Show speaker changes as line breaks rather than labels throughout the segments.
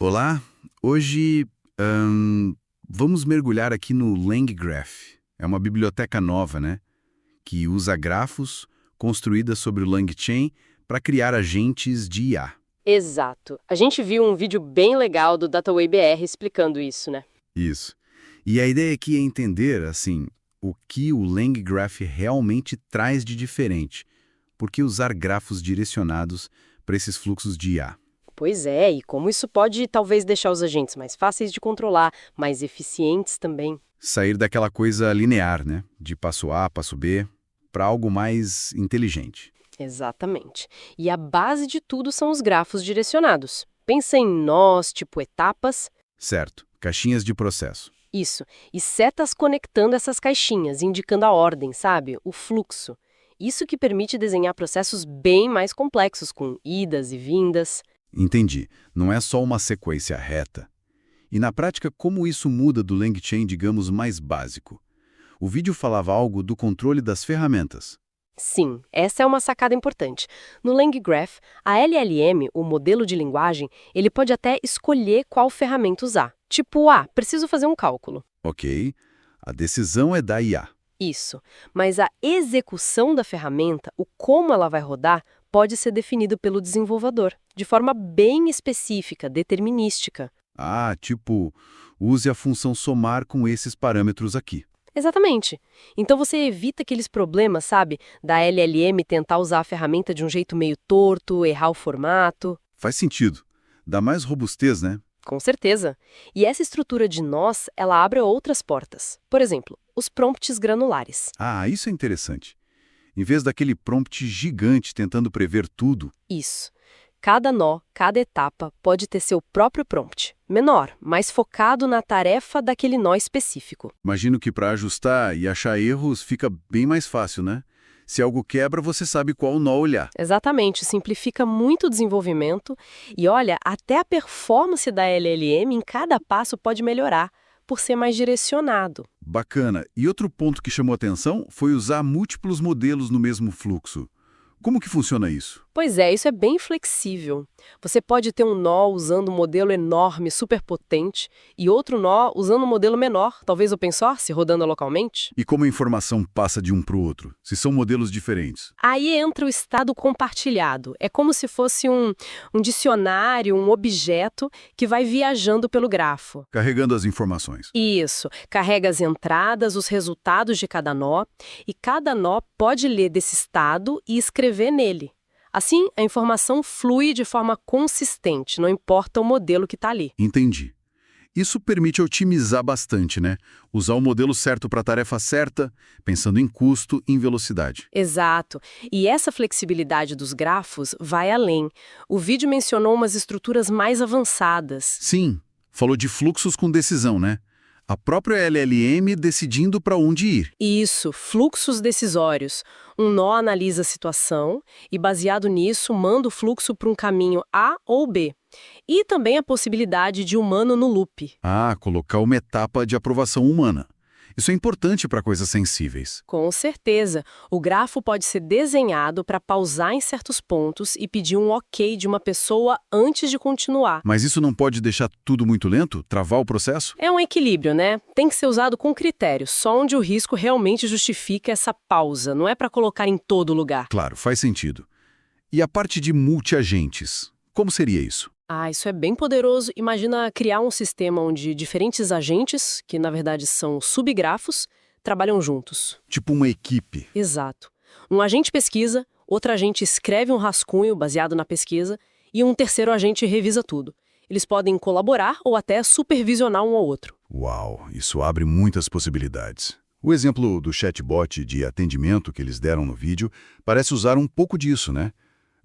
Olá, hoje vamos mergulhar aqui no LangGraph. É uma biblioteca nova, né? Que usa grafos construída sobre o LangChain para criar agentes de IA.
Exato. A gente viu um vídeo bem legal do Dataway BR explicando isso, né?
Isso. E a ideia aqui é entender, assim, o que o LangGraph realmente traz de diferente. Por que usar grafos direcionados para esses fluxos de IA?
Pois é, e como isso pode talvez deixar os agentes mais fáceis de controlar, mais eficientes também.
Sair daquela coisa linear, né? De passo A, passo B, para algo mais inteligente.
Exatamente. E a base de tudo são os grafos direcionados. Pensa em nós, tipo etapas.
Certo. Caixinhas de processo.
Isso. E setas conectando essas caixinhas, indicando a ordem, sabe? O fluxo. Isso que permite desenhar processos bem mais complexos, com idas e vindas.
Entendi. Não é só uma sequência reta. E na prática, como isso muda do LangChain, digamos, mais básico? O vídeo falava algo do controle das ferramentas.
Sim, essa é uma sacada importante. No LangGraph, a LLM, o modelo de linguagem, ele pode até escolher qual ferramenta usar. Tipo, preciso fazer um cálculo.
Ok. A decisão é da IA.
Isso. Mas a execução da ferramenta, o como ela vai rodar, pode ser definido pelo desenvolvedor, de forma bem específica, determinística.
Ah, tipo, use a função somar com esses parâmetros aqui.
Exatamente. Então você evita aqueles problemas, sabe, da LLM tentar usar a ferramenta de um jeito meio torto, errar o formato.
Faz sentido. Dá mais robustez, né?
Com certeza. E essa estrutura de nós, ela abre outras portas. Por exemplo, os prompts granulares.
Ah, isso é interessante. Em vez daquele prompt gigante tentando prever tudo,
Isso. Cada nó, cada etapa pode ter seu próprio prompt. Menor, mais focado na tarefa daquele nó específico.
imagino que para ajustar e achar erros fica bem mais fácil, né? Se algo quebra, você sabe qual nó olhar.
Exatamente, simplifica muito o desenvolvimento e olha, até a performance da LLM em cada passo pode melhorar, por ser mais direcionado.
Bacana. E outro ponto que chamou atenção foi usar múltiplos modelos no mesmo fluxo. Como que funciona isso?
Pois é, isso é bem flexível. Você pode ter um nó usando um modelo enorme, super potente, e outro nó usando um modelo menor, talvez open source, rodando localmente.
E como a informação passa de um para o outro, se são modelos diferentes?
Aí entra o estado compartilhado. É como se fosse um dicionário, um objeto que vai viajando pelo grafo.
Carregando as informações.
Isso. Carrega as entradas, os resultados de cada nó, e cada nó pode ler desse estado e escrever nele. Assim, a informação flui de forma consistente, não importa o modelo que está ali.
Entendi. Isso permite otimizar bastante, né? Usar o modelo certo para a tarefa certa, pensando em custo e em velocidade.
Exato. E essa flexibilidade dos grafos vai além. O vídeo mencionou umas estruturas mais avançadas.
Sim, falou de fluxos com decisão, né? A própria LLM decidindo para onde ir.
Isso, fluxos decisórios. Um nó analisa a situação e, baseado nisso, manda o fluxo para um caminho A ou B. E também a possibilidade de humano no loop.
Ah, colocar uma etapa de aprovação humana. Isso é importante para coisas sensíveis.
Com certeza. O grafo pode ser desenhado para pausar em certos pontos e pedir um ok de uma pessoa antes de continuar.
Mas isso não pode deixar tudo muito lento? Travar o processo?
É um equilíbrio, né? Tem que ser usado com critério, só onde o risco realmente justifica essa pausa, não é para colocar em todo lugar.
Claro, faz sentido. E a parte de multiagentes? Como seria isso?
Isso é bem poderoso. Imagina criar um sistema onde diferentes agentes, que na verdade são subgrafos, trabalham juntos.
Tipo uma equipe.
Exato. Um agente pesquisa, outro agente escreve um rascunho baseado na pesquisa e um terceiro agente revisa tudo. Eles podem colaborar ou até supervisionar um ao outro.
Uau, isso abre muitas possibilidades. O exemplo do chatbot de atendimento que eles deram no vídeo parece usar um pouco disso, né?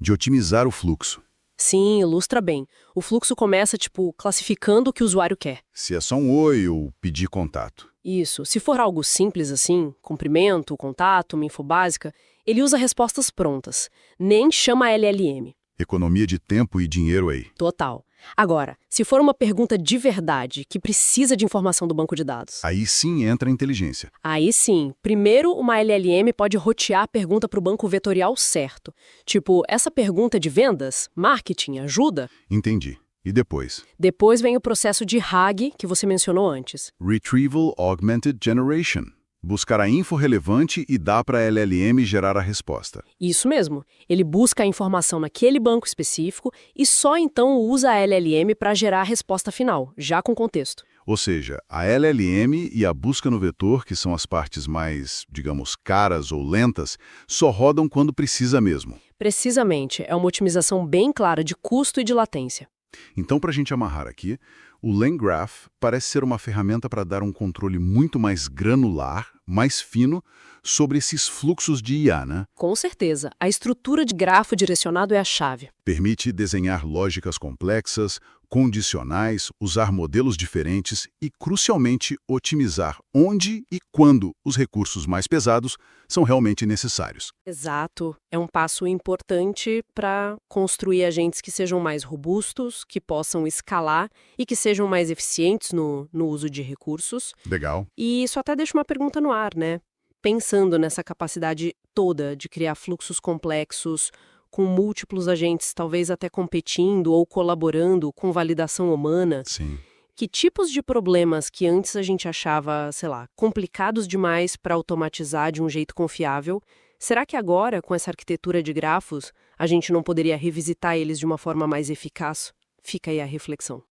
De otimizar o fluxo.
Sim, ilustra bem. O fluxo começa, classificando o que o usuário quer.
Se é só um oi ou pedir contato.
Isso. Se for algo simples assim, cumprimento, contato, uma info básica, ele usa respostas prontas. Nem chama LLM.
Economia de tempo e dinheiro aí.
Total. Agora, se for uma pergunta de verdade, que precisa de informação do banco de dados.
Aí sim entra a inteligência.
Aí sim, primeiro uma LLM pode rotear a pergunta para o banco vetorial certo. Tipo, essa pergunta é de vendas? Marketing? Ajuda?
Entendi. E depois?
Depois vem o processo de RAG, que você mencionou antes.
Retrieval Augmented Generation. Buscar a info relevante e dar para a LLM gerar a resposta.
Isso mesmo. Ele busca a informação naquele banco específico e só então usa a LLM para gerar a resposta final, já com contexto.
Ou seja, a LLM e a busca no vetor, que são as partes mais, digamos, caras ou lentas, só rodam quando precisa mesmo.
Precisamente, é uma otimização bem clara de custo e de latência.
Então, para a gente amarrar aqui, o LangGraph parece ser uma ferramenta para dar um controle muito mais granular, mais fino, sobre esses fluxos de IA, né?
Com certeza, a estrutura de grafo direcionado é a chave.
Permite desenhar lógicas complexas, condicionais, usar modelos diferentes e, crucialmente, otimizar onde e quando os recursos mais pesados são realmente necessários.
Exato. É um passo importante para construir agentes que sejam mais robustos, que possam escalar e que sejam mais eficientes no uso de recursos.
Legal.
E isso até deixa uma pergunta no ar, né? Pensando nessa capacidade toda de criar fluxos complexos, com múltiplos agentes talvez até competindo ou colaborando com validação humana,
Sim.
que tipos de problemas que antes a gente achava, sei lá, complicados demais para automatizar de um jeito confiável, será que agora, com essa arquitetura de grafos, a gente não poderia revisitar eles de uma forma mais eficaz? Fica aí a reflexão.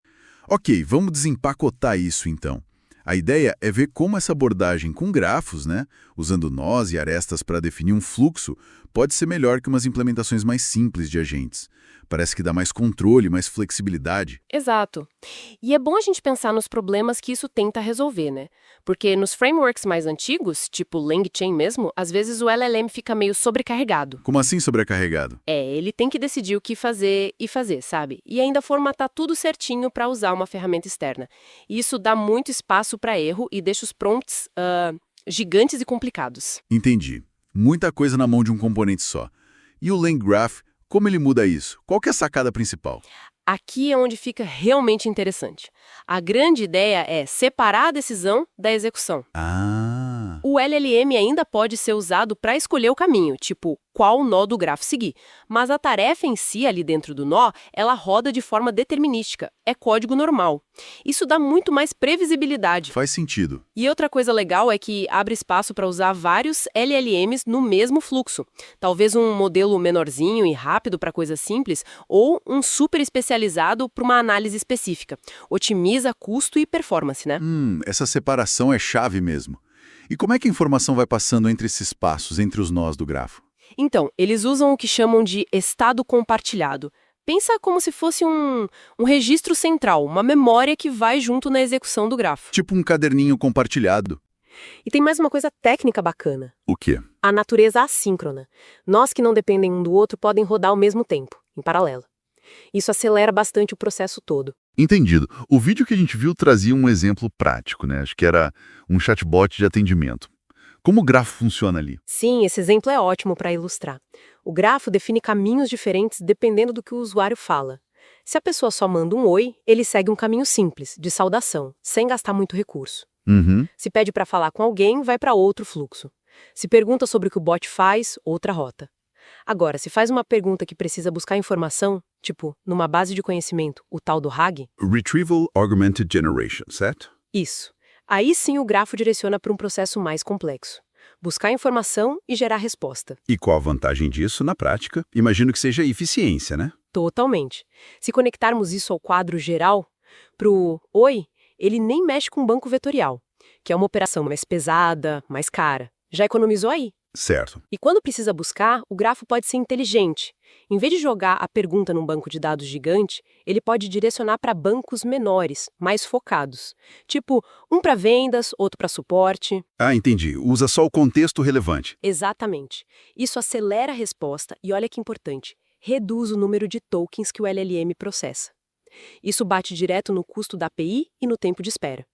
Ok, vamos desempacotar isso então. A ideia é ver como essa abordagem com grafos, né, usando nós e arestas para definir um fluxo, pode ser melhor que umas implementações mais simples de agentes. Parece que dá mais controle, mais flexibilidade.
Exato. E é bom a gente pensar nos problemas que isso tenta resolver, né? Porque nos frameworks mais antigos, tipo LangChain mesmo, às vezes o LLM fica meio sobrecarregado.
Como assim sobrecarregado?
Ele tem que decidir o que fazer e fazer, sabe? E ainda formatar tudo certinho para usar uma ferramenta externa. E isso dá muito espaço para erro e deixa os prompts gigantes e complicados.
Entendi. Muita coisa na mão de um componente só. E o LangGraph, como ele muda isso? Qual que é a sacada principal?
Aqui é onde fica realmente interessante. A grande ideia é separar a decisão da execução. O LLM ainda pode ser usado para escolher o caminho, tipo, qual nó do grafo seguir. Mas a tarefa em si, ali dentro do nó, ela roda de forma determinística. É código normal. Isso dá muito mais previsibilidade.
Faz sentido.
E outra coisa legal é que abre espaço para usar vários LLMs no mesmo fluxo. Talvez um modelo menorzinho e rápido para coisas simples, ou um super especializado para uma análise específica. Otimiza custo e performance, né?
Essa separação é chave mesmo. E como é que a informação vai passando entre esses passos, entre os nós do grafo?
Então, eles usam o que chamam de estado compartilhado. Pensa como se fosse um registro central, uma memória que vai junto na execução do grafo.
Tipo um caderninho compartilhado.
E tem mais uma coisa técnica bacana.
O quê?
A natureza assíncrona. Nós que não dependem um do outro podem rodar ao mesmo tempo, em paralelo. Isso acelera bastante o processo todo.
Entendido. O vídeo que a gente viu trazia um exemplo prático, né? Acho que era um chatbot de atendimento. Como o grafo funciona ali?
Sim, esse exemplo é ótimo para ilustrar. O grafo define caminhos diferentes dependendo do que o usuário fala. Se a pessoa só manda um oi, ele segue um caminho simples, de saudação, sem gastar muito recurso. Se pede para falar com alguém, vai para outro fluxo. Se pergunta sobre o que o bot faz, outra rota. Agora, se faz uma pergunta que precisa buscar informação, tipo, numa base de conhecimento, o tal do RAG,
Retrieval Augmented Generation, certo?
isso. Aí sim o grafo direciona para um processo mais complexo. Buscar informação e gerar resposta.
E qual a vantagem disso na prática? Imagino que seja eficiência, né?
Totalmente. Se conectarmos isso ao quadro geral, pro oi, ele nem mexe com banco vetorial, que é uma operação mais pesada, mais cara. Já economizou aí.
Certo.
E quando precisa buscar, o grafo pode ser inteligente. Em vez de jogar a pergunta num banco de dados gigante, ele pode direcionar para bancos menores, mais focados. Tipo, um para vendas, outro para suporte.
Ah, entendi. Usa só o contexto relevante.
Exatamente. Isso acelera a resposta e olha que importante, reduz o número de tokens que o LLM processa. Isso bate direto no custo da API e no tempo de espera.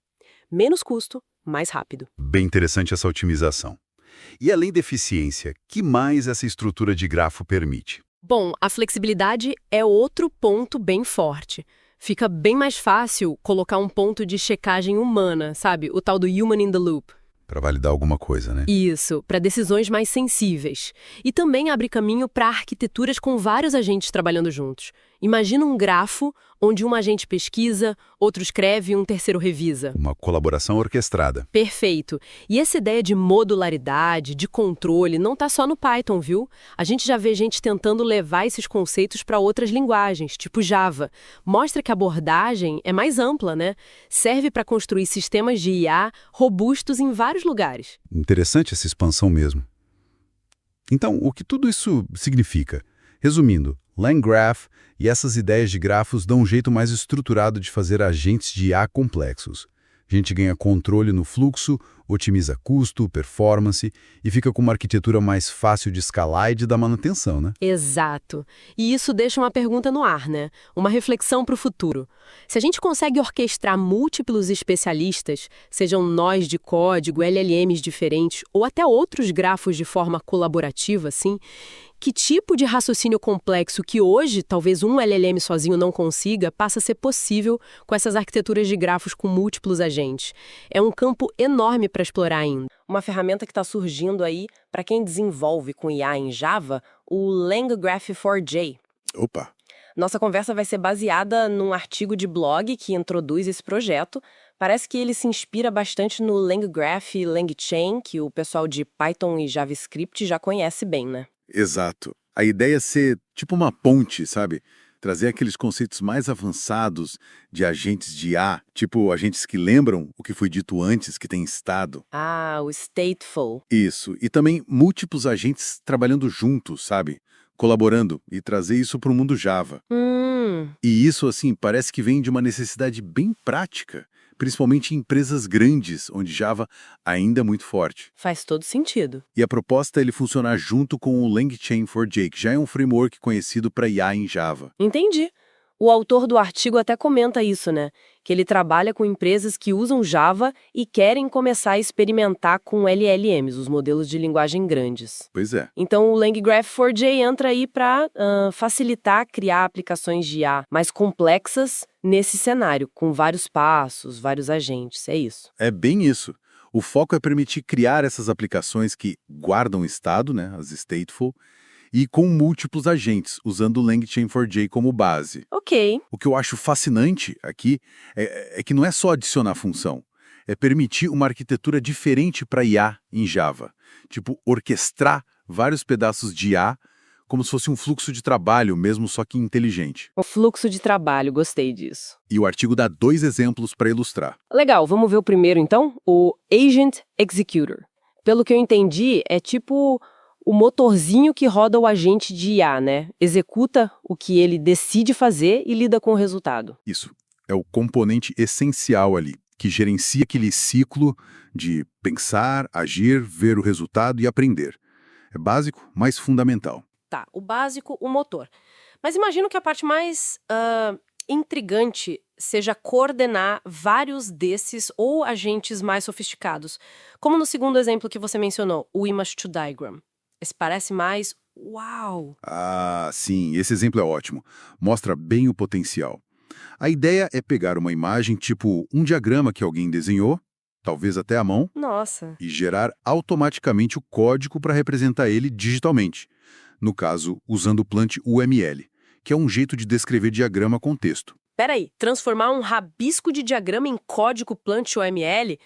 Menos custo, mais rápido.
Bem interessante essa otimização. E além da eficiência, que mais essa estrutura de grafo permite?
Bom, a flexibilidade é outro ponto bem forte. Fica bem mais fácil colocar um ponto de checagem humana, sabe? O tal do human in the loop.
Para validar alguma coisa, né?
Isso, para decisões mais sensíveis. E também abre caminho para arquiteturas com vários agentes trabalhando juntos. Imagina um grafo onde um agente pesquisa, outro escreve e um terceiro revisa.
Uma colaboração orquestrada.
Perfeito. E essa ideia de modularidade, de controle, não está só no Python, viu? A gente já vê gente tentando levar esses conceitos para outras linguagens, tipo Java. Mostra que a abordagem é mais ampla, né? Serve para construir sistemas de IA robustos em vários lugares.
Interessante essa expansão mesmo. Então, o que tudo isso significa? Resumindo, LangGraph e essas ideias de grafos dão um jeito mais estruturado de fazer agentes de IA complexos. A gente ganha controle no fluxo, otimiza custo, performance e fica com uma arquitetura mais fácil de escalar e de dar manutenção, né?
Exato. E isso deixa uma pergunta no ar, né? Uma reflexão para o futuro. Se a gente consegue orquestrar múltiplos especialistas, sejam nós de código, LLMs diferentes ou até outros grafos de forma colaborativa, assim, que tipo de raciocínio complexo que hoje talvez um LLM sozinho não consiga passa a ser possível com essas arquiteturas de grafos com múltiplos agentes? É um campo enorme para explorar ainda. Uma ferramenta que está surgindo aí para quem desenvolve com IA em Java, o LangGraph4j.
Opa!
Nossa conversa vai ser baseada num artigo de blog que introduz esse projeto. Parece que ele se inspira bastante no LangGraph e LangChain, que o pessoal de Python e JavaScript já conhece bem, né?
Exato. A ideia é ser tipo uma ponte, sabe? Trazer aqueles conceitos mais avançados de agentes de IA, tipo agentes que lembram o que foi dito antes, que tem estado.
Ah, o stateful.
Isso. E também múltiplos agentes trabalhando juntos, sabe? Colaborando e trazer isso para o mundo Java. E isso, assim, parece que vem de uma necessidade bem prática, principalmente em empresas grandes, onde Java ainda é muito forte.
Faz todo sentido.
E a proposta é ele funcionar junto com o LangChain4j, que já é um framework conhecido para IA em Java.
Entendi. O autor do artigo até comenta isso, né? Que ele trabalha com empresas que usam Java e querem começar a experimentar com LLMs, os modelos de linguagem grandes.
Pois é.
Então, o LangGraph4j entra aí para facilitar criar aplicações de IA mais complexas nesse cenário, com vários passos, vários agentes, é isso.
É bem isso. O foco é permitir criar essas aplicações que guardam estado, né, as stateful, e com múltiplos agentes, usando o LangChain4j como base.
Ok.
O que eu acho fascinante aqui é que não é só adicionar função, é permitir uma arquitetura diferente para IA em Java. Tipo, orquestrar vários pedaços de IA como se fosse um fluxo de trabalho, mesmo só que inteligente.
O fluxo de trabalho, gostei disso.
E o artigo dá 2 exemplos para ilustrar.
Legal, vamos ver o primeiro então? O Agent Executor. Pelo que eu entendi, é tipo o motorzinho que roda o agente de IA, né? Executa o que ele decide fazer e lida com o resultado.
Isso. É o componente essencial ali, que gerencia aquele ciclo de pensar, agir, ver o resultado e aprender. É básico, mas fundamental.
Tá, o básico, o motor. Mas imagino que a parte mais intrigante seja coordenar vários desses ou agentes mais sofisticados. Como no segundo exemplo que você mencionou, o Image-to-Diagram. Esse parece mais uau!
Ah, sim, esse exemplo é ótimo. Mostra bem o potencial. A ideia é pegar uma imagem tipo um diagrama que alguém desenhou, talvez até à mão,
Nossa!
e gerar automaticamente o código para representar ele digitalmente. No caso, usando o Plant-UML, que é um jeito de descrever diagrama com texto.
Peraí, transformar um rabisco de diagrama em código Plant-UML?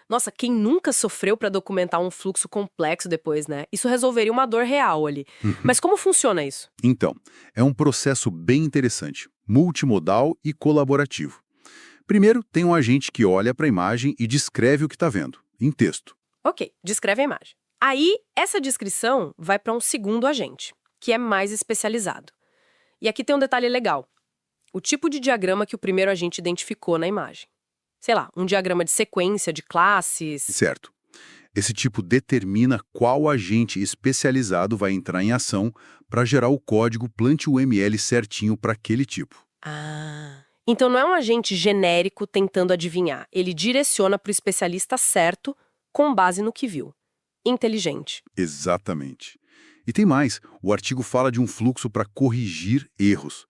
Nossa, quem nunca sofreu para documentar um fluxo complexo depois, né? Isso resolveria uma dor real ali. Mas como funciona isso?
Então, é um processo bem interessante, multimodal e colaborativo. Primeiro, tem um agente que olha para a imagem e descreve o que está vendo, em texto.
Ok, descreve a imagem. Aí, essa descrição vai para um segundo agente, que é mais especializado. E aqui tem um detalhe legal. O tipo de diagrama que o primeiro agente identificou na imagem. Sei lá, um diagrama de sequência, de classes...
Certo. Esse tipo determina qual agente especializado vai entrar em ação para gerar o código Plant-UML certinho para aquele tipo.
Ah... Então não é um agente genérico tentando adivinhar. Ele direciona para o especialista certo com base no que viu. Inteligente.
Exatamente. E tem mais, o artigo fala de um fluxo para corrigir erros.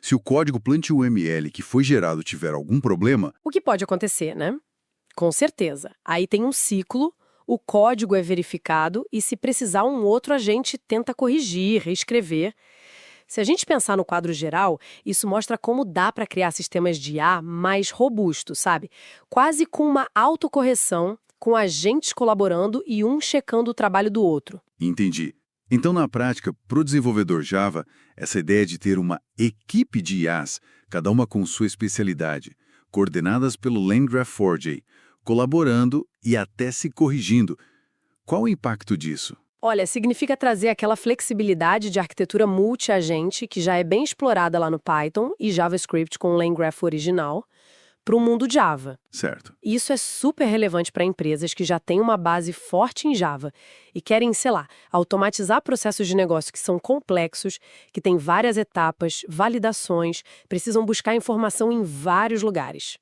Se o código Plant-UML que foi gerado tiver algum problema...
O que pode acontecer, né? Com certeza. Aí tem um ciclo, o código é verificado e se precisar um outro agente tenta corrigir, reescrever. Se a gente pensar no quadro geral, isso mostra como dá para criar sistemas de IA mais robustos, sabe? Quase com uma autocorreção, com agentes colaborando e um checando o trabalho do outro.
Entendi. Então, na prática, para o desenvolvedor Java, essa ideia de ter uma equipe de IAs, cada uma com sua especialidade, coordenadas pelo LangGraph4j, colaborando e até se corrigindo. Qual o impacto disso?
Olha, significa trazer aquela flexibilidade de arquitetura multi-agente que já é bem explorada lá no Python e JavaScript com o LangGraph original, para o mundo Java.
Certo.
Isso é super relevante para empresas que já têm uma base forte em Java e querem, sei lá, automatizar processos de negócio que são complexos, que têm várias etapas, validações, precisam buscar informação em vários lugares.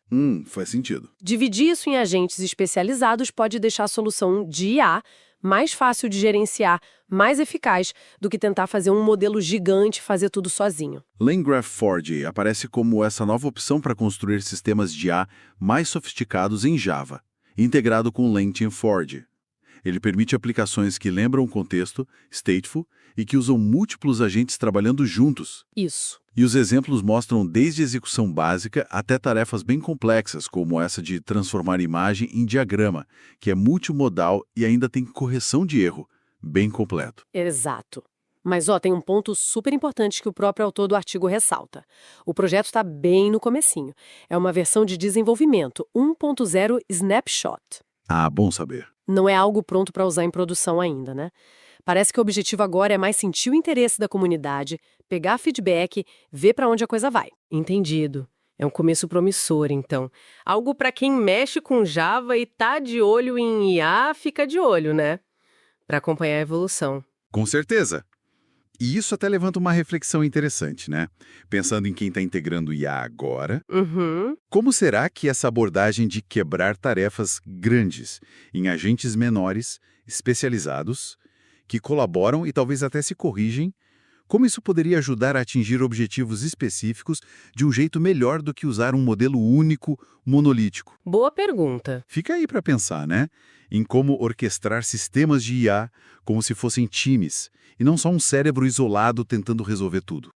Faz sentido.
Dividir isso em agentes especializados pode deixar a solução de IA mais fácil de gerenciar, mais eficaz do que tentar fazer um modelo gigante e fazer tudo sozinho.
LangGraph4j aparece como essa nova opção para construir sistemas de IA mais sofisticados em Java, integrado com LangChain4j. Ele permite aplicações que lembram o contexto, stateful, e que usam múltiplos agentes trabalhando juntos.
Isso.
E os exemplos mostram desde execução básica até tarefas bem complexas, como essa de transformar imagem em diagrama, que é multimodal e ainda tem correção de erro, bem completo.
Exato. Mas, tem um ponto super importante que o próprio autor do artigo ressalta. O projeto está bem no comecinho. É uma versão de desenvolvimento 1.0 Snapshot.
Ah, bom saber.
Não é algo pronto para usar em produção ainda, né? Parece que o objetivo agora é mais sentir o interesse da comunidade, pegar feedback, ver para onde a coisa vai. Entendido. É um começo promissor, então. Algo para quem mexe com Java e tá de olho em IA, fica de olho, né? Para acompanhar a evolução.
Com certeza. E isso até levanta uma reflexão interessante, né? Pensando em quem está integrando IA agora, como será que essa abordagem de quebrar tarefas grandes em agentes menores, especializados, que colaboram e talvez até se corrigem, como isso poderia ajudar a atingir objetivos específicos de um jeito melhor do que usar um modelo único, monolítico?
Boa pergunta.
Fica aí para pensar, né? Em como orquestrar sistemas de IA como se fossem times, e não só um cérebro isolado tentando resolver tudo.